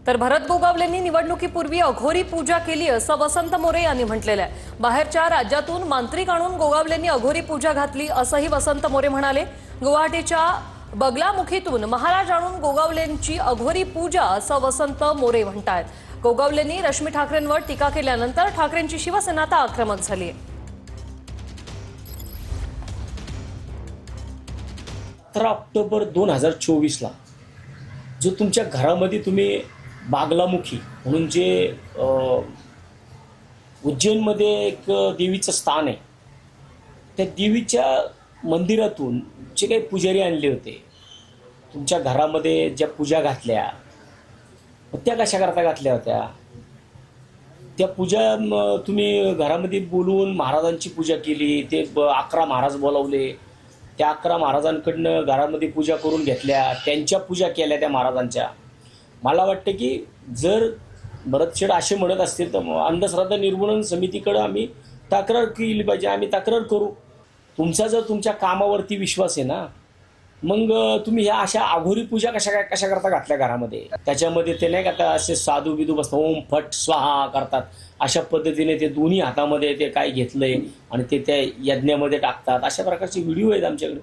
तर भरत गोगावलेंनी निवडणुकीपूर्वी अघोरी पूजा केली असं वसंत मोरे यांनी म्हटलेलं आहे। बाहेरच्या राज्यातून मांत्रिक आणून गोगावलेंनी अघोरी पूजा घातली असंही वसंत मोरे म्हणाले। गुवाहाटीच्या बगलामुखीतून महाराज आणून गोगावलेंची अघोरी पूजा असं वसंत मोरे म्हणतात। गोगावलेंनी रश्मी ठाकरेंवर टीका केल्यानंतर ठाकरेंची शिवसेना आता आक्रमक झाली आहे। 17 ऑक्टोबर 2024 ला जो तुमच्या घरामध्ये तुम्ही बागलामुखी म्हणून जे उज्जैनमध्ये एक देवीचं स्थान आहे, त्या देवीच्या मंदिरातून जे काही पुजारी आणले होते तुमच्या घरामध्ये ज्या पूजा घातल्या त्या कशा करता घातल्या होत्या? त्या पूजा तुम्ही घरामध्ये बोलवून महाराजांची पूजा केली, ते 11 महाराज बोलावले, त्या 11 महाराजांकडनं घरामध्ये पूजा करून घेतल्या, त्यांच्या पूजा केल्या त्या महाराजांच्या। मला वाटतं की जर भरतशेठ असे म्हणत असतील तर अंधश्रद्धा निर्मूलन समितीकडे आम्ही तक्रार केली पाहिजे, आम्ही तक्रार करू। तुमचा जर तुमच्या कामावरती विश्वास आहे ना, मग तुम्ही ह्या अशा अघोरी पूजा कशा करता घातल्या घरामध्ये? त्याच्यामध्ये ते नाही का असे साधू बिधू बसतात, ओम फट स्वाहा करतात, अशा पद्धतीने ते दोन्ही हातामध्ये ते काय घेतलंय आणि ते त्या यज्ञामध्ये टाकतात, अशा प्रकारचे व्हिडिओ आहेत आमच्याकडे।